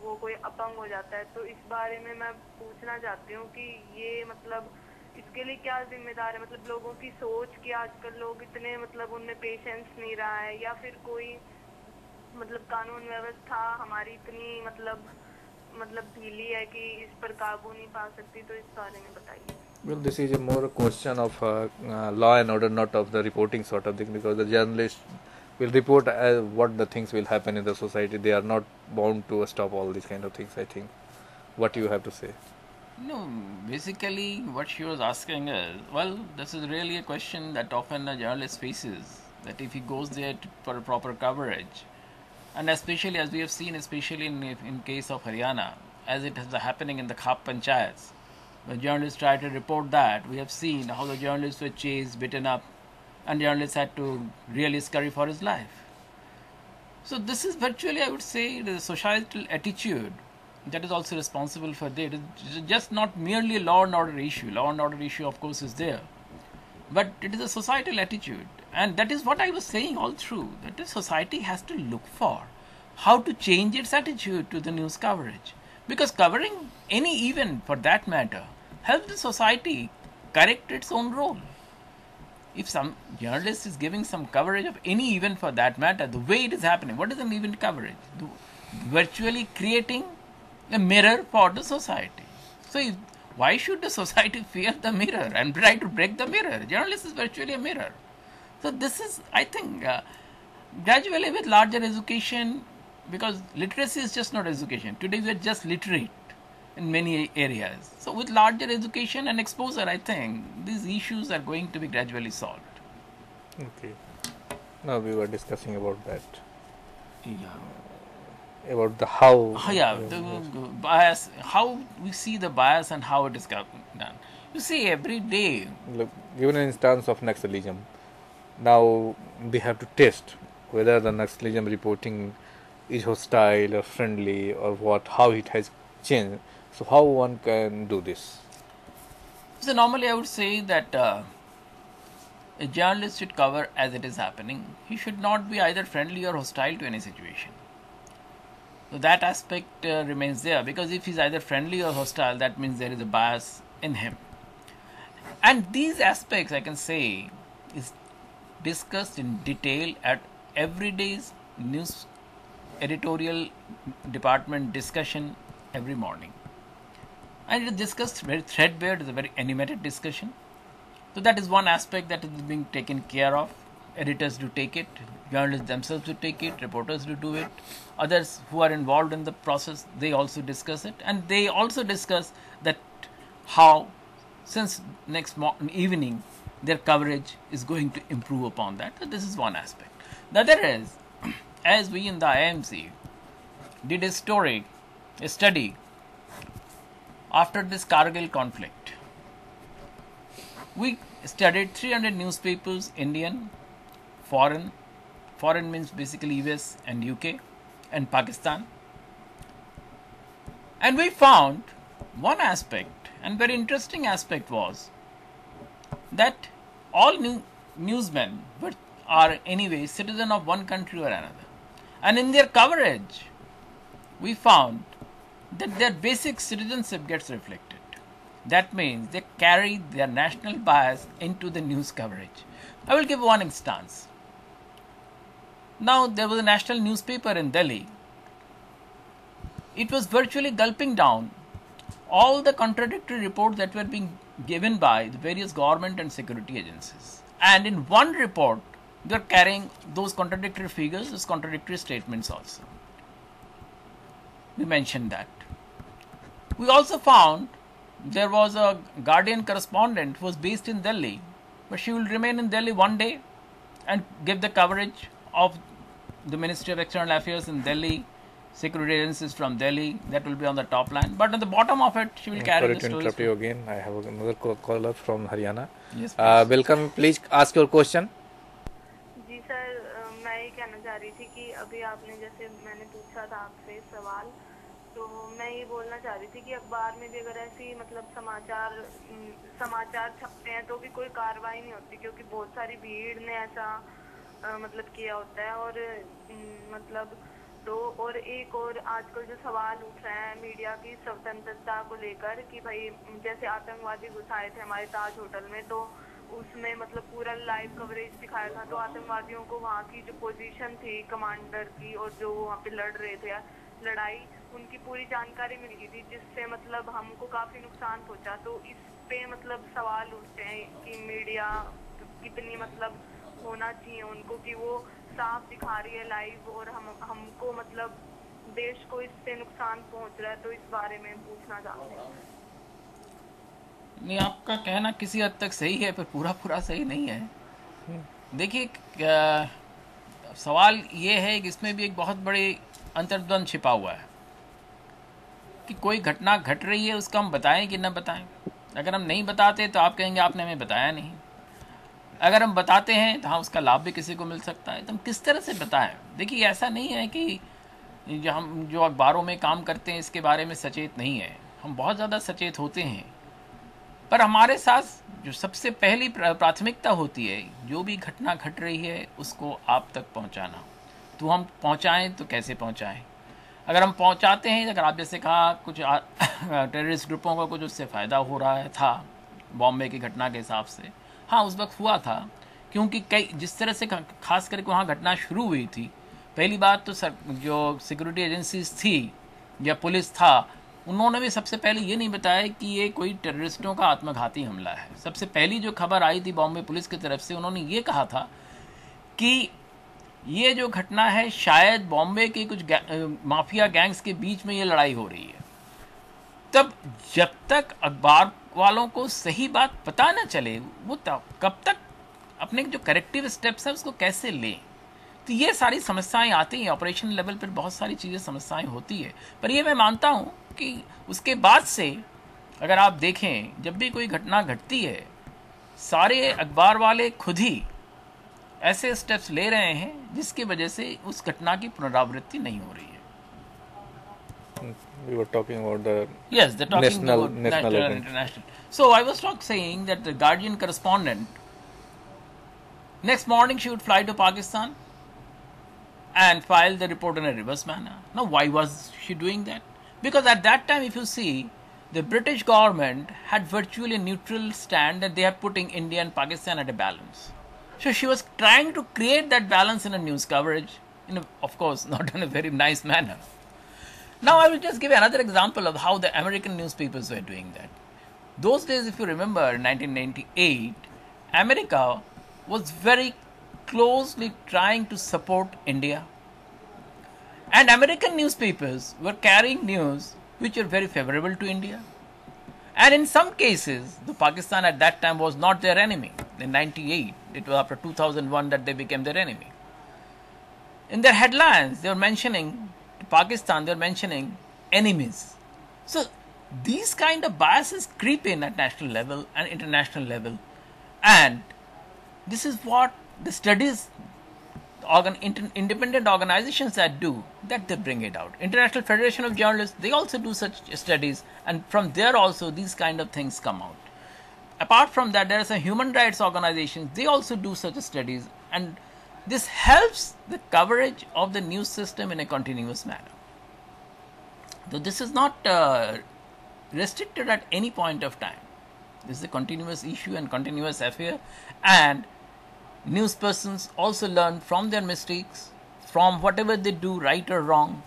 वो कोई अपंग हो जाता है। तो इस बारे में मैं पूछना चाहती हूँ कि ये मतलब इसके लिए क्या जिम्मेदार है, मतलब लोगों की सोच कि आजकल लोग इतने मतलब उनमें पेशेंस नहीं रहा है, या फिर कोई मतलब कानून व्यवस्था हमारी इतनी मतलब ढीली है कि इस पर काबू नहीं पा सकती। तो इस बारे में बताइए। Well, this is a more a question of law and order, not of the reporting sort of thing, because the journalists will report what the things will happen in the society. They are not bound to stop all these kind of things, I think. What you have to say? No, basically, what she was asking is, well, this is really a question that often a journalist faces. That if he goes there for proper coverage, and especially as we have seen, especially in case of Haryana, as it is happening in the Khap Panchayats, when journalists try to report that, we have seen how the journalists were chased, beaten up, and journalists had to really scurry for his life. So this is virtually, I would say, the societal attitude that is also responsible for that. It's just not merely a law and order issue. Law and order issue, of course, is there, but it is a societal attitude, and that is what I was saying all through. That the society has to look for how to change its attitude to the news coverage, because covering any event, for that matter, helps the society correct its own role. If some journalist is giving some coverage of any event, for that matter, the way it is happening, what is an event coverage? Virtually creating a mirror for the society. So why should the society fear the mirror and try to break the mirror? Journalist is virtually a mirror. So this is, I think, gradually with larger education, because literacy is just not education. Today we are just literate in many areas. So with larger education and exposure, I think these issues are going to be gradually solved. Okay. Now we were discussing about that. Yeah. About the how. The bias, how we see the bias and how it is done. You see, every day. Look, given an instance of Naxalism, now we have to test whether the Naxalism reporting is hostile or friendly or what, how it has changed. So how one can do this? So normally I would say that a journalist should cover as it is happening. He should not be either friendly or hostile to any situation. So that aspect remains there, because if he's either friendly or hostile, that means there is a bias in him. And these aspects, I can say, is discussed in detail at every day's news editorial department discussion every morning. And it is discussed very threadbare. It is a very animated discussion. So that is one aspect that is being taken care of. Editors do take it, journalists themselves do take it, reporters do it, others who are involved in the process, they also discuss it, and they also discuss that how, since next evening, their coverage is going to improve upon that. So this is one aspect. The other is, as we in the IMC did a study after this Kargil conflict. We studied 300 newspapers, Indian, foreign means basically US and UK and Pakistan, And we found one aspect, and very interesting aspect was that all newsmen are anyway citizen of one country or another. And in their coverage, we found that their basic citizenship gets reflected. That means they carry their national bias into the news coverage. I will give one instance. Now, there was a national newspaper in Delhi. It was virtually gulping down all the contradictory reports that were being given by the various government and security agencies. And in one report, they are carrying those contradictory figures, those contradictory statements also. We mentioned that. We also found there was a Guardian correspondent who was based in Delhi, but she will remain in Delhi one day and give the coverage of the Ministry of External Affairs in Delhi, security agencies from Delhi. That will be on the top line. But on the bottom of it, she will carry the stories. Sorry to interrupt you again. I have another caller from Haryana. Yes, please. Welcome. Please ask your question. जी sir, मैं ये कहना चाह रही थी कि अभी आपने जैसे मैंने पूछा था आपसे सवाल, तो मैं ये बोलना चाह रही थी कि अखबार में भी अगर ऐसी मतलब समाचार छपते हैं तो भी कोई कार्रवाई नहीं होती, क्योंकि बहुत सारी भीड़ ने ऐसा मतलब किया होता है। और मतलब तो और एक और आजकल जो सवाल उठ रहे हैं मीडिया की स्वतंत्रता को लेकर कि भाई जैसे आतंकवादी घुस आए थे हमारे ताज होटल में, तो उसमें मतलब पूरा लाइव कवरेज दिखाया था, तो आतंकवादियों को वहाँ की जो पोजीशन थी कमांडर की और जो वहाँ पे लड़ रहे थे लड़ाई, उनकी पूरी जानकारी मिल गई थी, जिससे मतलब हमको काफी नुकसान पहुंचा। तो इस पे मतलब सवाल उठते हैं कि मीडिया कितनी मतलब होना चाहिए उनको कि वो साफ दिखा रही है लाइव, और हमको मतलब देश को इससे नुकसान पहुंच रहा है, तो इस बारे में पूछना चाहते हैं। नहीं, आपका कहना किसी हद तक सही है, पर पूरा सही नहीं है। देखिए, सवाल ये है कि इसमें भी एक बहुत बड़ी अंतर्द्वंद छिपा हुआ है कि कोई घटना घट रही है, उसका हम बताएं कि न बताएं। अगर हम नहीं बताते तो आप कहेंगे आपने हमें बताया नहीं। अगर हम बताते हैं तो हाँ, उसका लाभ भी किसी को मिल सकता है, तो हम किस तरह से बताएं। देखिए, ऐसा नहीं है कि जो अखबारों में काम करते हैं इसके बारे में सचेत नहीं है, हम बहुत ज़्यादा सचेत होते हैं। पर हमारे साथ जो सबसे पहली प्राथमिकता होती है, जो भी घटना घट रही है उसको आप तक पहुंचाना। तो हम पहुंचाएं तो कैसे पहुंचाएं? अगर हम पहुंचाते हैं, अगर आप जैसे कहा कुछ टेररिस्ट ग्रुपों को कुछ उससे फ़ायदा हो रहा था बॉम्बे की घटना के हिसाब से, हाँ उस वक्त हुआ था, क्योंकि कई जिस तरह से खास करके वहाँ घटना शुरू हुई थी, पहली बात तो जो सिक्योरिटी एजेंसीज थी या पुलिस था, उन्होंने भी सबसे पहले ये नहीं बताया कि ये कोई टेररिस्टों का आत्मघाती हमला है। सबसे पहली जो खबर आई थी बॉम्बे पुलिस की तरफ से, उन्होंने ये कहा था कि ये जो घटना है शायद बॉम्बे के कुछ माफिया गैंग्स के बीच में ये लड़ाई हो रही है। तब जब तक अखबार वालों को सही बात पता न चले, वो कब तक अपने जो करेक्टिव स्टेप्स है उसको कैसे लें। तो ये सारी समस्याएं आती हैं, ऑपरेशन लेवल पर बहुत सारी चीज़ें समस्याएं होती है। पर ये मैं मानता हूँ कि उसके बाद से अगर आप देखें, जब भी कोई घटना घटती है, सारे अखबार वाले खुद ही ऐसे स्टेप्स ले रहे हैं जिसकी वजह से उस घटना की पुनरावृत्ति नहीं हो रही है। We were talking about the they're talking national about national and international. So I was saying that the Guardian correspondent, next morning she would fly to Pakistan and file the report in a reverse manner. Now, why was she doing that? Because at that time, if you see, the British government had virtually a neutral stand that they are putting India and Pakistan at a balance. So she was trying to create that balance in a news coverage, of course, not in a very nice manner. Now, I will just give another example of how the American newspapers were doing that. Those days, if you remember, in 1998, America was very closely trying to support India. And American newspapers were carrying news which were very favorable to India. And in some cases, the Pakistan at that time was not their enemy. In 98, it was after 2001 that they became their enemy. In their headlines, they were mentioning Pakistan, they were mentioning enemies. So these kind of biases creep in at national level and international level. And this is what the studies independent organizations that do, that they bring it out. International Federation of Journalists, they also do such studies, and from there also these kind of things come out. Apart from that, there are some human rights organizations, they also do such studies, and this helps the coverage of the news system in a continuous manner. So this is not restricted at any point of time. This is a continuous issue and continuous affair, and news persons also learn from their mistakes, from whatever they do, right or wrong,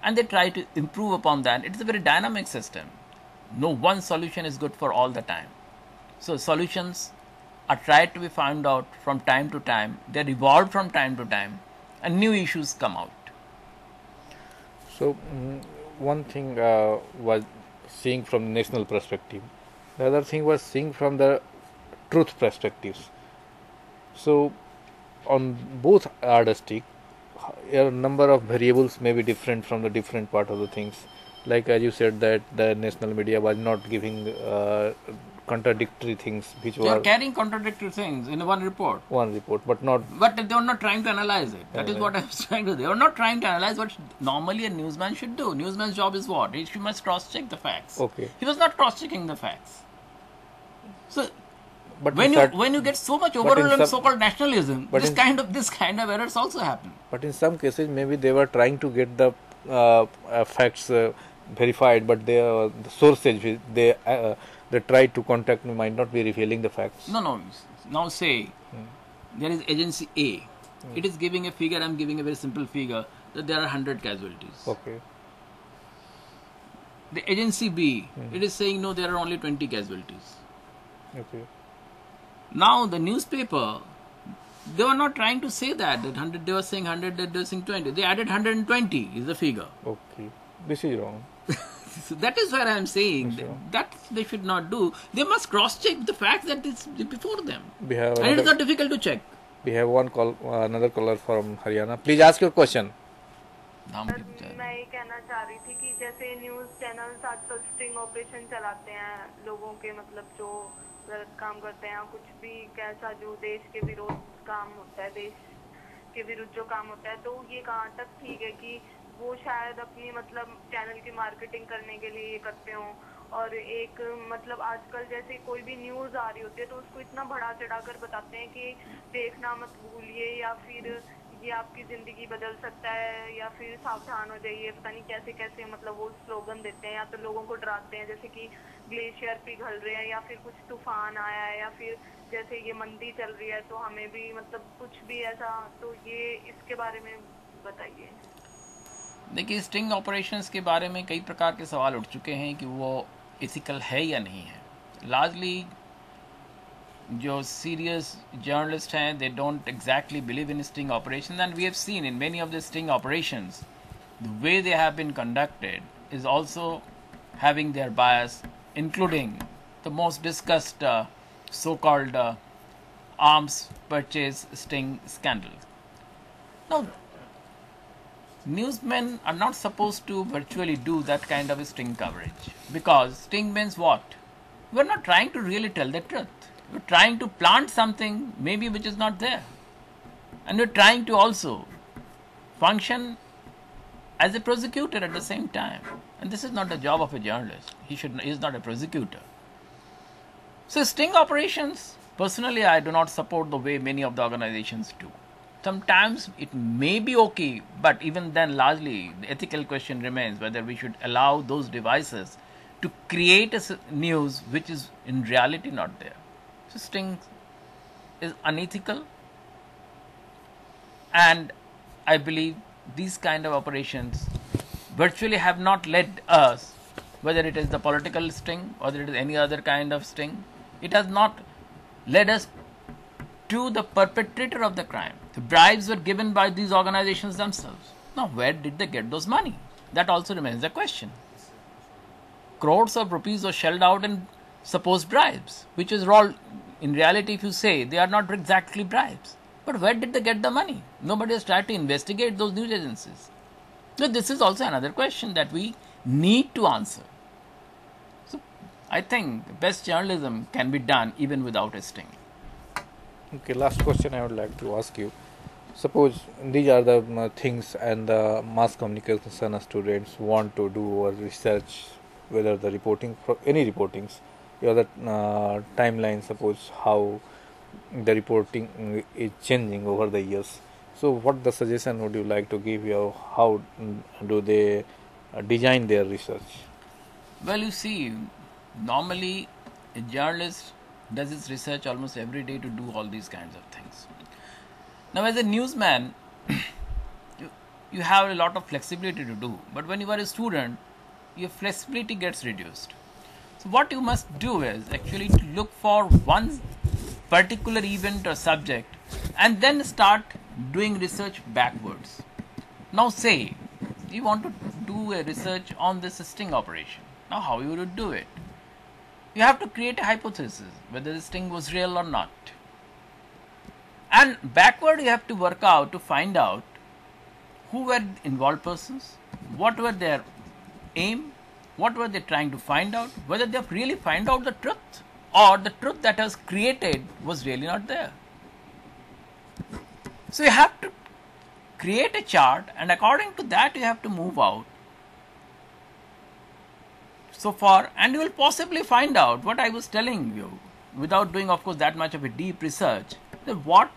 and they try to improve upon that. It's a very dynamic system. No one solution is good for all the time. So solutions are tried to be found out from time to time. They're evolved from time to time, and new issues come out. So one thing was seeing from the national perspective. The other thing was seeing from the truth perspectives. So on both yardstick, a number of variables may be different from the different part of the things. Like as you said that the national media was not giving contradictory things, which They are were carrying contradictory things in one report. but not. But they are not trying to analyze it. That is what I was trying to do. They are not trying to analyze what normally a newsman should do. Newsman's job is what? He must cross-check the facts. Okay. He was not cross-checking the facts. So But when you get so much overall and some- so-called nationalism, but this kind of errors also happen. But in some cases, maybe they were trying to get the facts verified, but the sources they tried to contact me might not be revealing the facts. No. Now say there is agency A. It is giving a figure. I am giving a very simple figure that there are 100 casualties. Okay. The agency B, it is saying no, there are only 20 casualties. Okay. Now the newspaper, they were not trying to say that 100, they were saying 100, that they were saying 20. They added 120 is the figure. Okay. This is wrong. So that is where I am saying Sure. that they should not do. They must cross-check the facts that is before them. We have And it is not difficult to check. we have one call, another caller from Haryana. Please ask your question. Sir मैं ये कहना चाह रही थी कि जैसे news channels आजकल sting operation चलाते हैं लोगों के मतलब जो गलत काम करते हैं कुछ भी कैसा जो देश के विरोध काम होता है देश के विरुद्ध जो काम होता है तो ये कहाँ तक ठीक है कि वो शायद अपनी मतलब चैनल की मार्केटिंग करने के लिए ये करते हों और एक मतलब आजकल जैसे कोई भी न्यूज आ रही होती है तो उसको इतना बढ़ा चढ़ा कर बताते हैं कि देखना मत भूलिए या फिर ये आपकी जिंदगी बदल सकता है या फिर सावधान हो जाइए पता नहीं कैसे कैसे मतलब वो स्लोगन देते हैं या तो लोगों को डराते हैं जैसे कि ग्लेशियर पिघल रहे हैं या फिर कुछ तूफान आया है या फिर जैसे ये मंदी चल रही है तो हमें भी मतलब कुछ भी ऐसा तो ये इसके बारे में बताइए। देखिए स्टिंग ऑपरेशंस के बारे में कई प्रकार के सवाल उठ चुके हैं कि वो एथिकल है या नहीं है। लार्जली जो सीरियस जर्नलिस्ट हैं they don't exactly believe in sting operations and we have seen in many of the sting operations the way they have been conducted is also having their bias including the most discussed so called arms purchase sting scandal. Now newsmen are not supposed to virtually do that kind of sting coverage because sting means what? We're not trying to really tell the truth. We're trying to plant something maybe which is not there. And we're trying to also function as a prosecutor at the same time. And this is not the job of a journalist. He is not a prosecutor. So sting operations, personally I do not support the way many of the organizations do. Sometimes it may be okay, but even then largely the ethical question remains whether we should allow those devices to create a news which is in reality not there. So sting is unethical, and I believe these kind of operations virtually have not led us, whether it is the political sting or whether it is any other kind of sting, it has not led us to the perpetrator of the crime. The bribes were given by these organizations themselves. Now, where did they get those money? That also remains a question. Crores of rupees were shelled out in supposed bribes, which is all, in reality, if you say, they are not exactly bribes. But where did they get the money? Nobody has tried to investigate those news agencies. So this is also another question that we need to answer. So I think best journalism can be done even without a sting. Okay, last question I would like to ask you. Suppose these are the things, and the mass communication students want to do or research, whether the reporting for any reportings, the timeline. Suppose how the reporting is changing over the years. So, what the suggestion would you like to give? You how do they design their research? Well, you see, normally a journalist does his research almost every day to do all these kinds of things. Now, as a newsman, you have a lot of flexibility to do, but when you are a student, your flexibility gets reduced. So, what you must do is actually to look for one particular event or subject and then start doing research backwards. Now, say you want to do a research on this sting operation. Now, how you would do it? You have to create a hypothesis whether the sting was real or not. And backward you have to work out to find out who were involved persons, what were their aim, what were they trying to find out, whether they have really find out the truth or the truth that was created was really not there. So you have to create a chart, and according to that you have to move out so far, and you will possibly find out what I was telling you without doing, of course, that much of a deep research, that what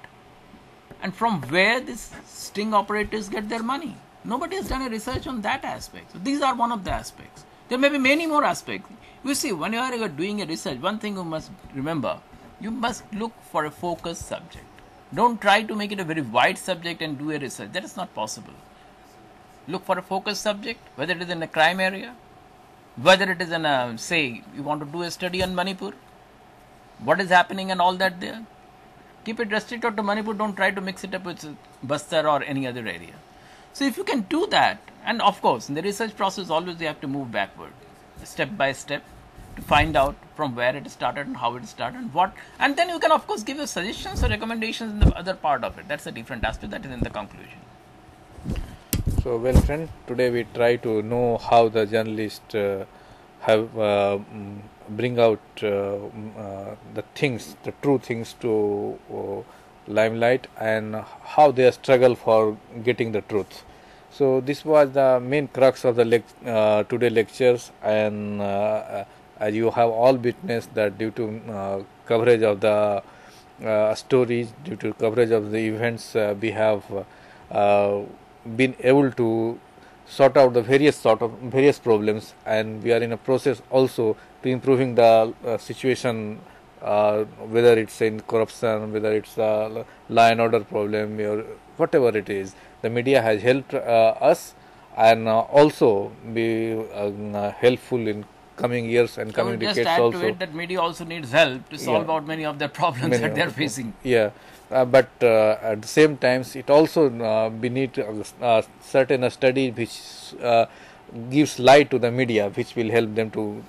and from where these sting operators get their money. Nobody has done a research on that aspect. So these are one of the aspects. There may be many more aspects. You see, when you are doing a research, one thing you must remember, you must look for a focused subject. Don't try to make it a very wide subject and do a research. That is not possible. Look for a focused subject, whether it is in a crime area, whether it is in a, say, you want to do a study on Manipur, what is happening and all that there. Keep it restricted to Manipur, don't try to mix it up with Bastar or any other area. So if you can do that, and of course in the research process always you have to move backward, step by step, to find out from where it started and how it started and what, and then you can of course give your suggestions or recommendations in the other part of it. That's a different aspect that is in the conclusion. So, well, friend, today we try to know how the journalists have bring out the things, the true things to limelight, and how they struggle for getting the truth. So, this was the main crux of the today lectures, and as you have all witnessed that due to coverage of the stories, due to coverage of the events, we have been able to sort out the various problems, and we are in a process also to improving the situation, whether it's in corruption, whether it's a law and order problem, or whatever it is. The media has helped us, and also be helpful in coming years and coming decades just add also. To it that media also needs help to solve out many of the problems that they are facing. Yeah. But at the same times, it also we need certain study which gives light to the media, which will help them to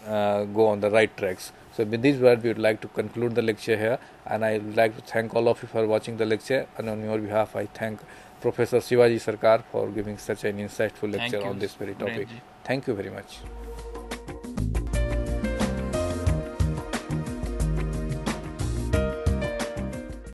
go on the right tracks. So with this word, we would like to conclude the lecture here, and I would like to thank all of you for watching the lecture, and on your behalf, I thank Professor Shivaji Sarkar for giving such an insightful lecture on this very topic. Thank you very much.